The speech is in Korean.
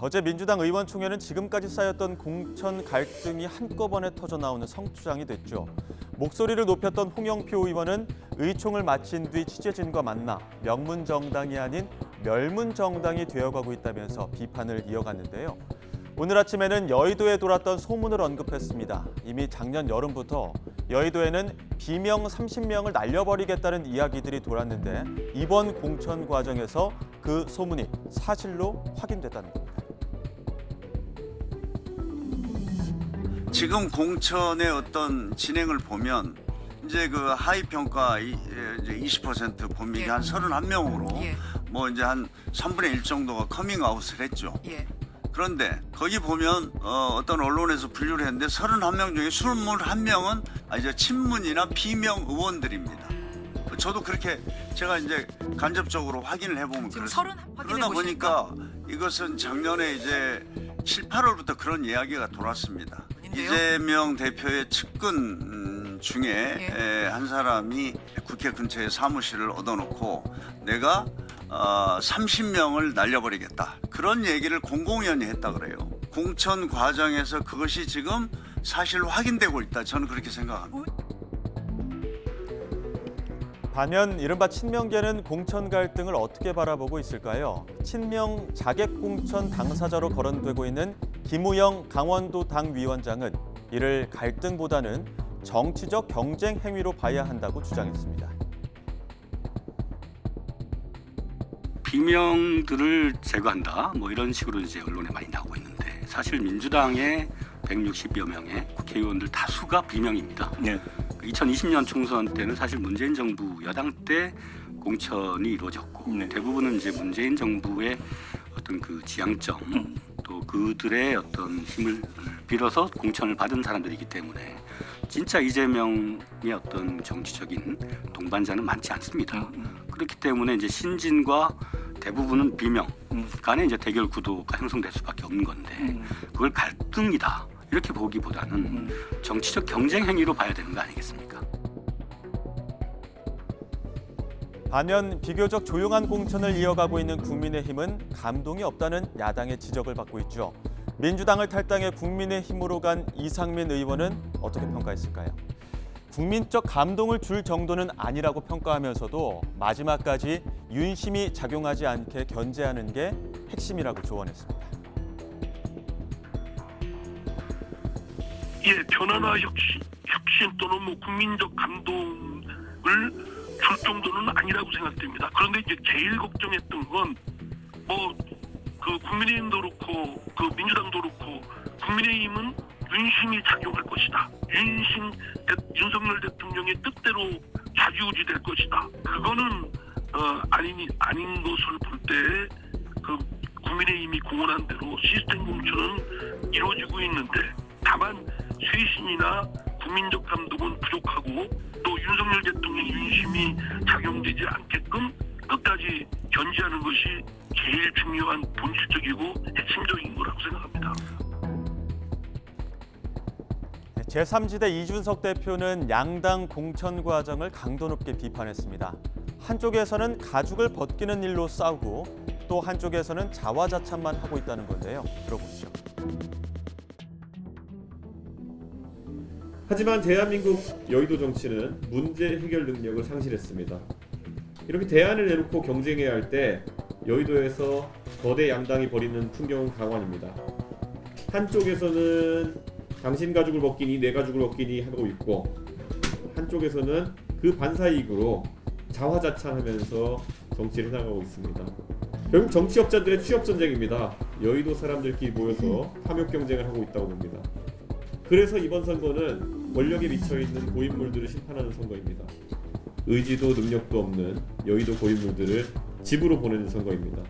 어제 민주당 의원총회는 지금까지 쌓였던 공천 갈등이 한꺼번에 터져나오는 성투장이 됐죠. 목소리를 높였던 홍영표 의원은 의총을 마친 뒤 취재진과 만나 명문정당이 아닌 멸문정당이 되어가고 있다면서 비판을 이어갔는데요. 오늘 아침에는 여의도에 돌았던 소문을 언급했습니다. 이미 작년 여름부터 여의도에는 비명 30명을 날려버리겠다는 이야기들이 돌았는데 이번 공천 과정에서 그 소문이 사실로 확인됐다는 겁니다. 지금 공천의 어떤 진행을 보면 이제 그 하위 평가 이제 20% 본민이 한 31명으로 뭐 이제 한 3분의 1 정도가 커밍아웃을 했죠. 그런데 거기 보면 어떤 언론에서 분류를 했는데 31명 중에 21명은 이제 친문이나 비명 의원들입니다. 저도 그렇게 제가 이제 간접적으로 확인을 해보면 그렇습니다. 그러다 보니까 이것은 작년에 이제 7, 8월부터 그런 이야기가 돌았습니다. 이재명 대표의 측근 중에 한 사람이 국회 근처에 사무실을 얻어놓고 내가 30명을 날려버리겠다. 그런 얘기를 공공연히 했다 그래요. 공천 과정에서 그것이 지금 사실로 확인되고 있다. 저는 그렇게 생각합니다. 반면 이른바 친명계는 공천 갈등을 어떻게 바라보고 있을까요? 친명 자객공천 당사자로 거론되고 있는 김우영 강원도 당위원장은 이를 갈등보다는 정치적 경쟁 행위로 봐야 한다고 주장했습니다. 비명들을 제거한다, 뭐 이런 식으로 이제 언론에 많이 나오고 있는데 사실 민주당의 160여 명의 국회의원들 다수가 비명입니다. 2020년 총선 때는 사실 문재인 정부 여당 때 공천이 이루어졌고 대부분은 이제 문재인 정부의 어떤 그 지향점 또 그들의 어떤 힘을 빌어서 공천을 받은 사람들이기 때문에 진짜 이재명의 어떤 정치적인 동반자는 많지 않습니다. 그렇기 때문에 이제 신진과 대부분은 비명 간의 이제 대결 구도가 형성될 수밖에 없는 건데 그걸 갈등이다 이렇게 보기보다는 정치적 경쟁 행위로 봐야 되는 거 아니겠습니까? 반면 비교적 조용한 공천을 이어가고 있는 국민의힘은 감동이 없다는 야당의 지적을 받고 있죠. 민주당을 탈당해 국민의힘으로 간 이상민 의원은 어떻게 평가했을까요? 국민적 감동을 줄 정도는 아니라고 평가하면서도 마지막까지 윤심이 작용하지 않게 견제하는 게 핵심이라고 조언했습니다. 변화나 혁신 또는 뭐 국민적 감동을 줄 정도는 아니라고 생각됩니다. 그런데 이제 제일 걱정했던 건 뭐 그 국민의힘도 그렇고 그 민주당도 그렇고 국민의힘은 윤심이 작용할 것이다. 윤석열 대통령의 뜻대로 좌지우지될 것이다. 그거는 아닌 것을 볼 때 그 국민의힘이 공언한 대로 시스템 공천은 이루어지고 있는데 다만 쇄신이나 국민적 감동은 부족하고 또 윤석열 대통령 윤심이 작용되지 않게끔 끝까지 견제하는 것이 제일 중요한 본질적이고 핵심적인 거라고 생각합니다. 제3지대 이준석 대표는 양당 공천 과정을 강도 높게 비판했습니다. 한쪽에서는 가죽을 벗기는 일로 싸우고 또 한쪽에서는 자화자찬만 하고 있다는 건데요. 들어보시죠. 하지만 대한민국 여의도 정치는 문제 해결 능력을 상실했습니다. 이렇게 대안을 내놓고 경쟁해야 할 때 여의도에서 거대 양당이 벌이는 풍경은 강환입니다. 한쪽에서는 당신 가죽을 벗기니 내 가죽을 벗기니 하고 있고 한쪽에서는 그 반사이익으로 자화자찬하면서 정치를 해나가고 있습니다. 결국 정치업자들의 취업전쟁입니다. 여의도 사람들끼리 모여서 탐욕 경쟁을 하고 있다고 봅니다. 그래서 이번 선거는 권력에 미쳐있는 고인물들을 심판하는 선거입니다. 의지도 능력도 없는 여의도 고인물들을 집으로 보내는 선거입니다.